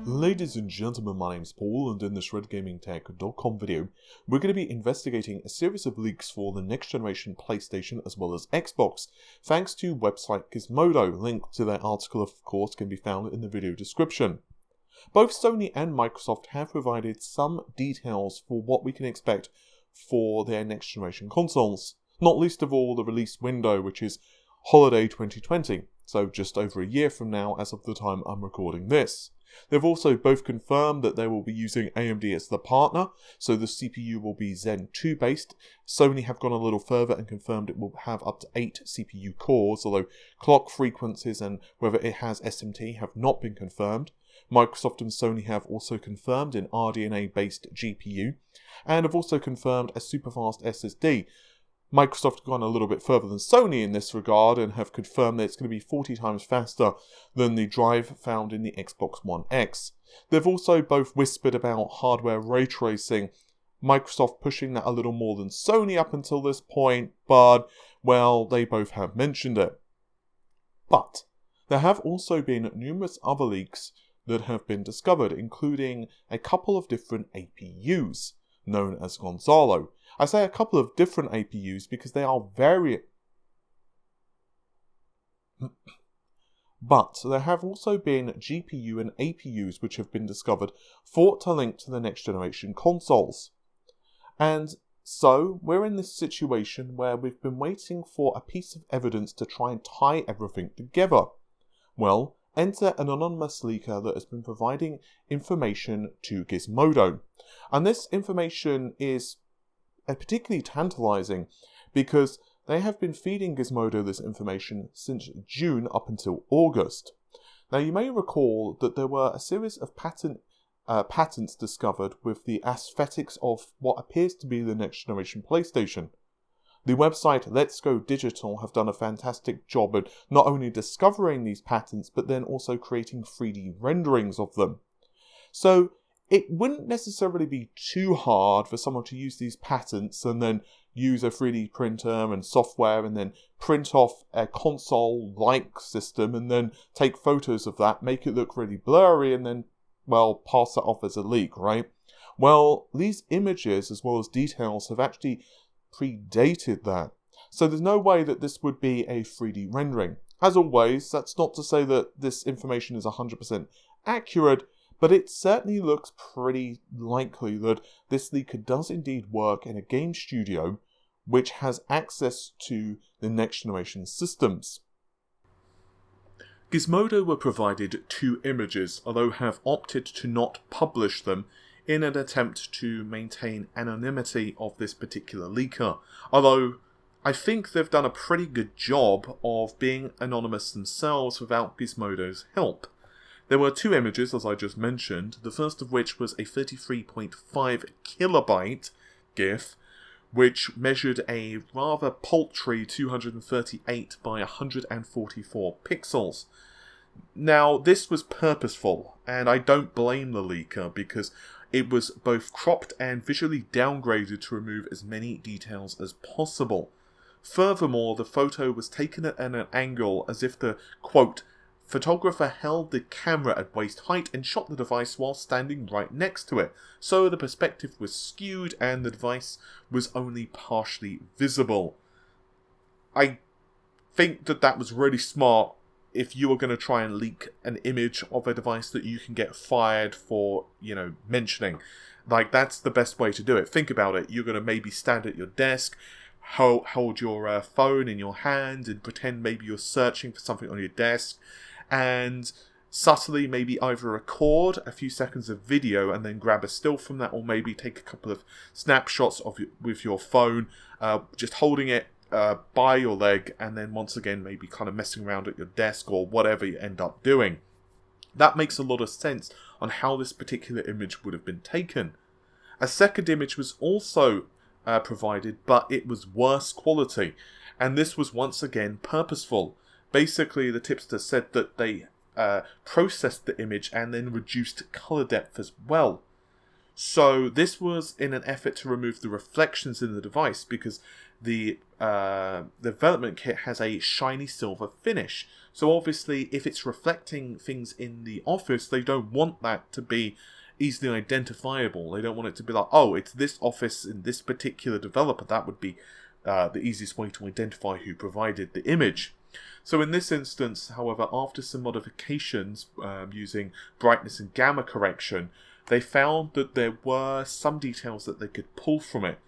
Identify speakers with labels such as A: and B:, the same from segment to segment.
A: Ladies and gentlemen, my name's Paul, and in this RedGamingTech.com video, we're going to be investigating a series of leaks for the next generation PlayStation as well as Xbox, thanks to website Gizmodo. Link to their article, of course, can be found in the video description. Both Sony and Microsoft have provided some details for what we can expect for their next generation consoles, not least of all the release window, which is Holiday 2020, so just over a year from now as of the time I'm recording this. They've also both confirmed that they will be using AMD as the partner, so the CPU will be Zen 2 based. Sony have gone a little further and confirmed it will have up to 8 CPU cores, although clock frequencies and whether it has SMT have not been confirmed. Microsoft and Sony have also confirmed an RDNA based GPU, and have also confirmed a superfast SSD. Microsoft have gone a little bit further than Sony in this regard and have confirmed that it's going to be 40 times faster than the drive found in the Xbox One X. They've also both whispered about hardware ray tracing, Microsoft pushing that a little more than Sony up until this point, but, well, they both have mentioned it. But there have also been numerous other leaks that have been discovered, including a couple of different APUs, known as Gonzalo. I say a couple of different APUs because they are But there have also been GPU and APUs which have been discovered thought to link to the next generation consoles. And so we're in this situation where we've been waiting for a piece of evidence to try and tie everything together. Well, enter an anonymous leaker that has been providing information to Gizmodo. And this information is particularly tantalizing because they have been feeding Gizmodo this information since June up until August. Now, you may recall that there were a series of patents discovered with the aesthetics of what appears to be the next generation PlayStation. The website Let's Go Digital have done a fantastic job at not only discovering these patents, but then also creating 3D renderings of them. So it wouldn't necessarily be too hard for someone to use these patents and then use a 3D printer and software and then print off a console-like system and then take photos of that, make it look really blurry and then, well, pass it off as a leak, right? Well, these images as well as details have actually predated that. So there's no way that this would be a 3D rendering. As always, that's not to say that this information is 100% accurate, but it certainly looks pretty likely that this leaker does indeed work in a game studio which has access to the next generation systems. Gizmodo were provided 2 images, although have opted to not publish them in an attempt to maintain anonymity of this particular leaker, although I think they've done a pretty good job of being anonymous themselves without Gizmodo's help. There were 2 images, as I just mentioned, the first of which was a 33.5 kilobyte GIF, which measured a rather paltry 238 by 144 pixels. Now, this was purposeful, and I don't blame the leaker because it was both cropped and visually downgraded to remove as many details as possible. Furthermore, the photo was taken at an angle as if the, quote, photographer held the camera at waist height and shot the device while standing right next to it, so the perspective was skewed and the device was only partially visible. I think that was really smart if you were going to try and leak an image of a device that you can get fired for, mentioning. Like, that's the best way to do it. Think about it. You're going to maybe stand at your desk, hold your phone in your hand and pretend maybe you're searching for something on your desk, and subtly maybe either record a few seconds of video and then grab a still from that, or maybe take a couple of snapshots with your phone, just holding it by your leg, and then once again maybe kind of messing around at your desk or whatever you end up doing. That makes a lot of sense on how this particular image would have been taken. A second image was also provided, but it was worse quality, and this was once again purposeful. Basically, the tipster said that they processed the image and then reduced color depth as well. So this was in an effort to remove the reflections in the device, because the development kit has a shiny silver finish. So obviously, if it's reflecting things in the office, they don't want that to be easily identifiable. They don't want it to be like, oh, it's this office in this particular developer. That would be the easiest way to identify who provided the image. So in this instance, however, after some modifications using brightness and gamma correction, they found that there were some details that they could pull from it.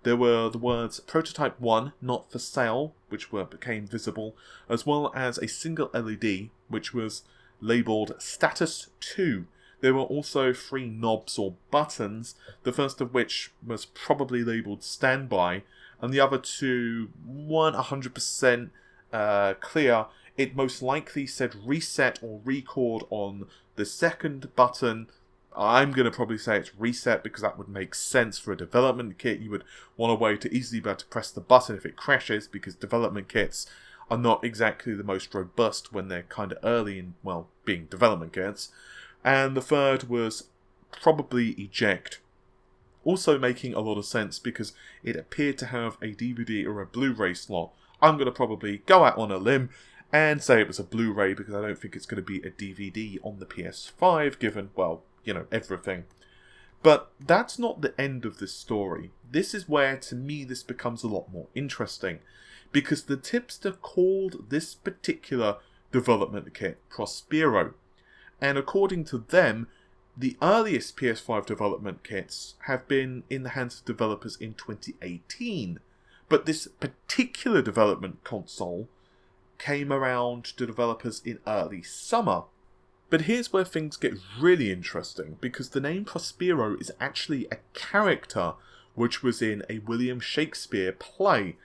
A: There were the words Prototype 1, not for sale, which became visible, as well as a single LED, which was labelled Status 2. There were also 3 knobs or buttons, the first of which was probably labelled Standby, and the other 2 weren't 100% clear. It most likely said Reset or Record on the second button. I'm going to probably say it's reset because that would make sense for a development kit. You would want a way to easily be able to press the button if it crashes, because development kits are not exactly the most robust when they're kind of early in, well, being development kits. And the third was probably eject. Also making a lot of sense because it appeared to have a DVD or a Blu-ray slot. I'm going to probably go out on a limb and say it was a Blu-ray because I don't think it's going to be a DVD on the PS5 given, well, you know, everything. But that's not the end of this story. This is where, to me, this becomes a lot more interesting. Because the tipster called this particular development kit Prospero. And according to them, the earliest PS5 development kits have been in the hands of developers in 2018. But this particular development console came around to developers in early summer. But here's where things get really interesting, because the name Prospero is actually a character which was in a William Shakespeare play.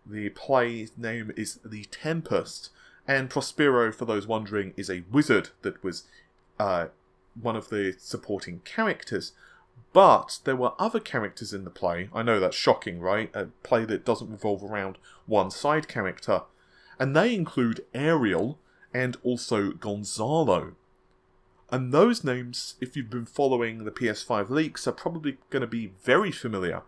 A: The play's name is The Tempest, and Prospero, for those wondering, is a wizard that was one of the supporting characters. But there were other characters in the play. I know that's shocking, right? A play that doesn't revolve around one side character. And they include Ariel and also Gonzalo. And those names, if you've been following the PS5 leaks, are probably going to be very familiar.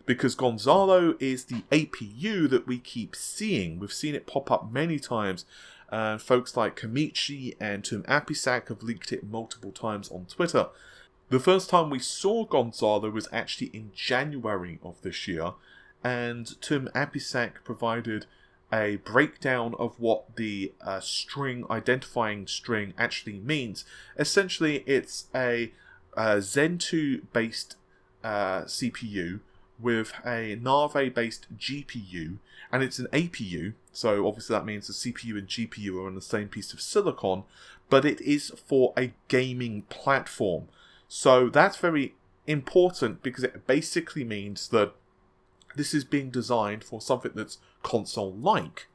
A: Because Gonzalo is the APU that we keep seeing. We've seen it pop up many times. Folks like Kamichi and Tum Apisak have leaked it multiple times on Twitter. The first time we saw Gonzalo was actually in January of this year. And Tum Apisak provided a breakdown of what the identifying string actually means. Essentially, it's a Zen 2 based CPU with a Navi based GPU, and it's an APU, so obviously that means the CPU and GPU are on the same piece of silicon, but it is for a gaming platform. So that's very important because it basically means that this is being designed for something that's console-like.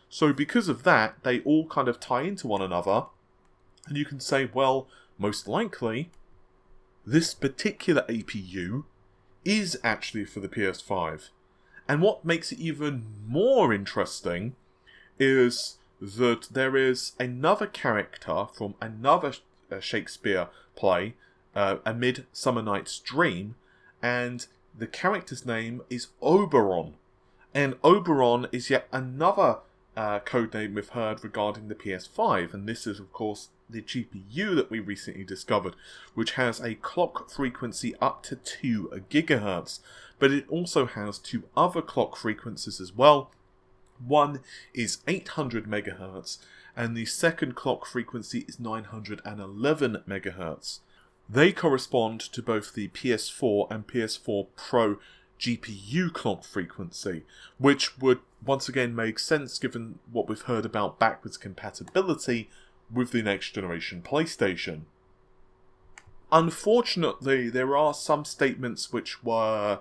A: So because of that, they all kind of tie into one another. And you can say, well, most likely, this particular APU is actually for the PS5. And what makes it even more interesting is that there is another character from another Shakespeare play, A Midsummer Night's Dream, and the character's name is Oberon. And Oberon is yet another codename we've heard regarding the PS5. And this is, of course, the GPU that we recently discovered, which has a clock frequency up to 2 GHz. But it also has 2 other clock frequencies as well. One is 800 MHz, and the second clock frequency is 911 MHz. They correspond to both the PS4 and PS4 Pro GPU clock frequency, which would once again make sense given what we've heard about backwards compatibility with the next generation PlayStation. Unfortunately, there are some statements which were,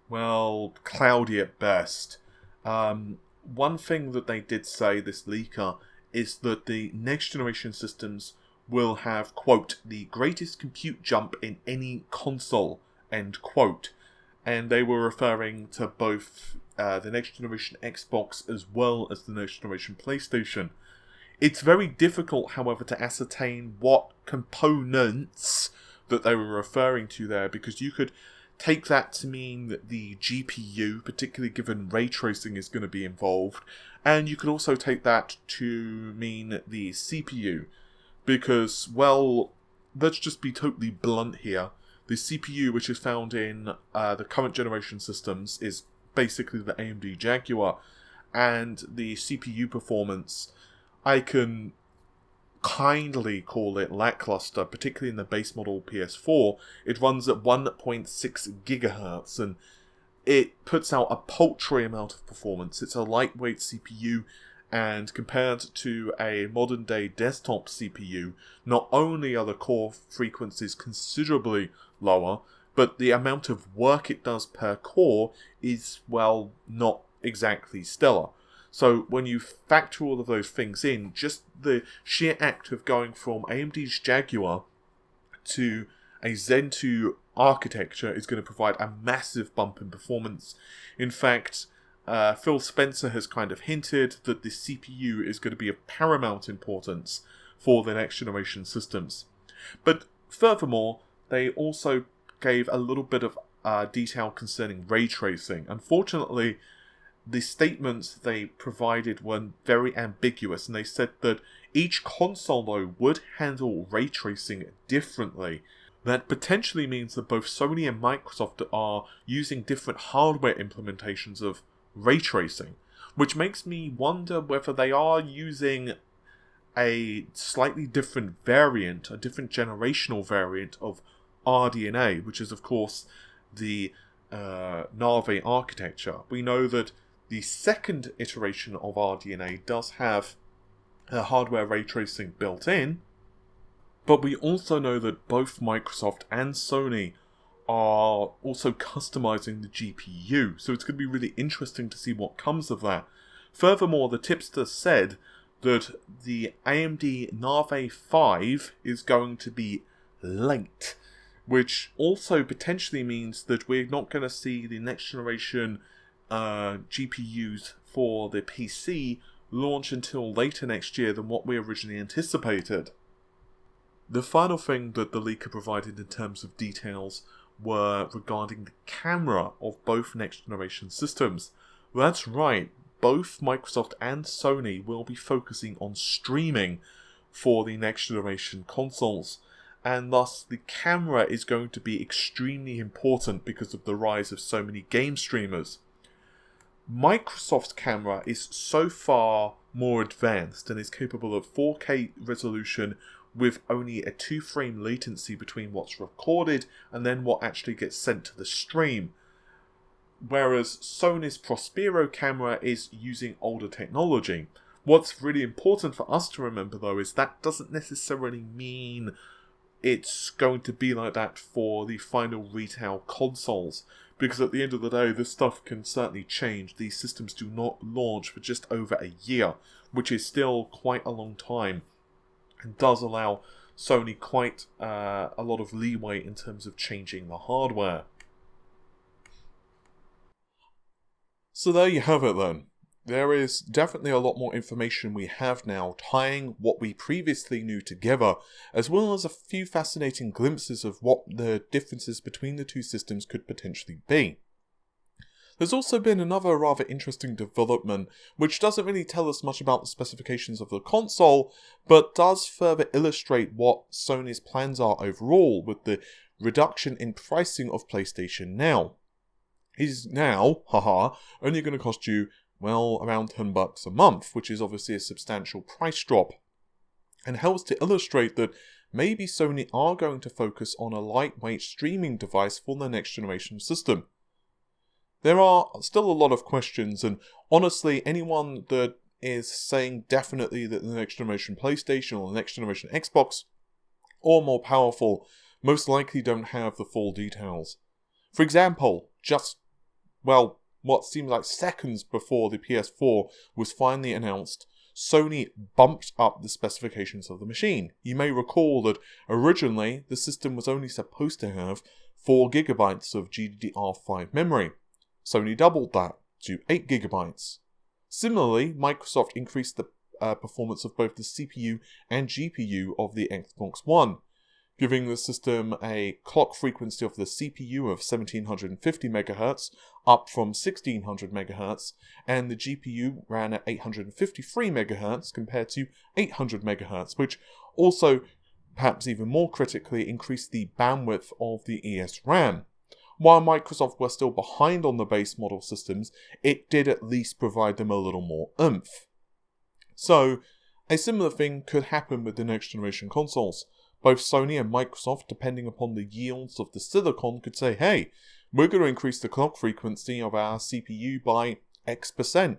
A: well, cloudy at best. One thing that they did say, this leaker, is that the next generation systems will have, quote, the greatest compute jump in any console, end quote. And they were referring to both the next generation Xbox as well as the next generation PlayStation. It's very difficult, however, to ascertain what components that they were referring to there, because you could take that to mean that the GPU, particularly given ray tracing, is going to be involved. And you could also take that to mean the CPU. Because, well, let's just be totally blunt here. The CPU, which is found in the current generation systems, is basically the AMD Jaguar. And the CPU performance, I can kindly call it lackluster, particularly in the base model PS4. It runs at 1.6 gigahertz, and it puts out a paltry amount of performance. It's a lightweight CPU, and compared to a modern day desktop CPU, not only are the core frequencies considerably lower, but the amount of work it does per core is, well, not exactly stellar. So when you factor all of those things in, just the sheer act of going from AMD's Jaguar to a Zen 2 architecture is going to provide a massive bump in performance. In fact, Phil Spencer has kind of hinted that the CPU is going to be of paramount importance for the next generation systems. But furthermore, they also gave a little bit of detail concerning ray tracing. Unfortunately, the statements they provided were very ambiguous, and they said that each console, though, would handle ray tracing differently. That potentially means that both Sony and Microsoft are using different hardware implementations of ray tracing, which makes me wonder whether they are using a slightly different variant, a different generational variant of RDNA, which is, of course, the Navi architecture. We know that the second iteration of RDNA does have hardware ray tracing built in, but we also know that both Microsoft and Sony are also customizing the GPU, so it's going to be really interesting to see what comes of that. Furthermore, the tipster said that the AMD Navi 5 is going to be late, which also potentially means that we're not going to see the next generation GPUs for the PC launch until later next year than what we originally anticipated. The final thing that the leaker provided in terms of details were regarding the camera of both next generation systems. That's right, both Microsoft and Sony will be focusing on streaming for the next generation consoles, and thus the camera is going to be extremely important because of the rise of so many game streamers. Microsoft's camera is so far more advanced and is capable of 4K resolution with only a 2-frame latency between what's recorded and then what actually gets sent to the stream. Whereas Sony's Prospero camera is using older technology. What's really important for us to remember, though, is that doesn't necessarily mean it's going to be like that for the final retail consoles. Because at the end of the day, this stuff can certainly change. These systems do not launch for just over a year, which is still quite a long time, and does allow Sony quite a lot of leeway in terms of changing the hardware. So there you have it then. There is definitely a lot more information we have now tying what we previously knew together, as well as a few fascinating glimpses of what the differences between the two systems could potentially be. There's also been another rather interesting development, which doesn't really tell us much about the specifications of the console, but does further illustrate what Sony's plans are overall with the reduction in pricing of PlayStation Now. It is now, only going to cost you, well, around $10 a month, which is obviously a substantial price drop, and helps to illustrate that maybe Sony are going to focus on a lightweight streaming device for the next generation system. There are still a lot of questions, and honestly, anyone that is saying definitely that the next generation PlayStation or the next generation Xbox, or more powerful, most likely don't have the full details. For example, what seemed like seconds before the PS4 was finally announced, Sony bumped up the specifications of the machine. You may recall that originally the system was only supposed to have 4GB of GDDR5 memory. Sony doubled that to 8GB. Similarly, Microsoft increased the performance of both the CPU and GPU of the Xbox One. giving the system a clock frequency of the CPU of 1750 MHz, up from 1600 MHz, and the GPU ran at 853 MHz compared to 800 MHz, which also, perhaps even more critically, increased the bandwidth of the ESRAM. While Microsoft were still behind on the base model systems, it did at least provide them a little more oomph. So, a similar thing could happen with the next generation consoles. Both Sony and Microsoft, depending upon the yields of the silicon, could say, hey, we're going to increase the clock frequency of our CPU by X%.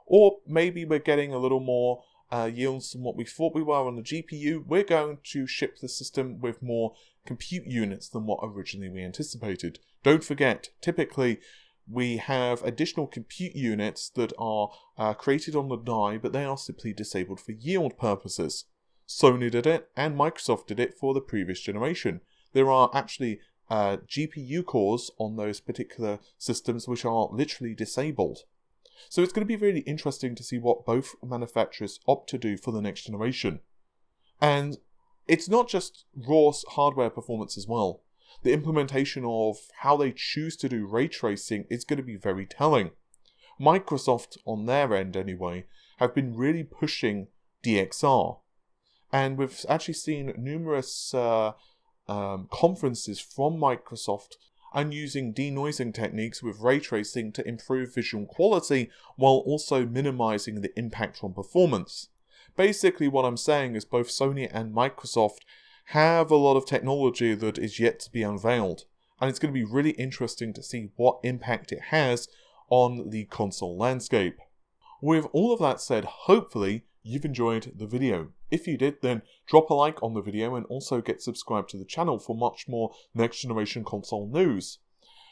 A: Or maybe we're getting a little more yields than what we thought we were on the GPU. We're going to ship the system with more compute units than what originally we anticipated. Don't forget, typically we have additional compute units that are created on the die, but they are simply disabled for yield purposes. Sony did it, and Microsoft did it for the previous generation. There are actually GPU cores on those particular systems which are literally disabled. So it's going to be really interesting to see what both manufacturers opt to do for the next generation. And it's not just raw hardware performance as well. The implementation of how they choose to do ray tracing is going to be very telling. Microsoft, on their end anyway, have been really pushing DXR. And we've actually seen numerous conferences from Microsoft and using denoising techniques with ray tracing to improve visual quality while also minimizing the impact on performance. Basically what I'm saying is both Sony and Microsoft have a lot of technology that is yet to be unveiled, and it's going to be really interesting to see what impact it has on the console landscape. With all of that said, hopefully you've enjoyed the video. If you did, then drop a like on the video and also get subscribed to the channel for much more next generation console news.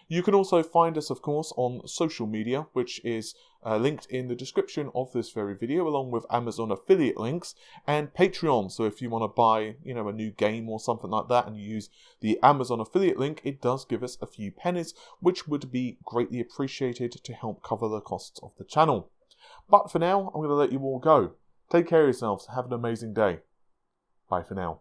A: You can also find us, of course, on social media, which is linked in the description of this very video, along with Amazon affiliate links and Patreon. So if you want to buy, a new game or something like that and you use the Amazon affiliate link, it does give us a few pennies, which would be greatly appreciated to help cover the costs of the channel. But for now, I'm going to let you all go. Take care of yourselves. Have an amazing day. Bye for now.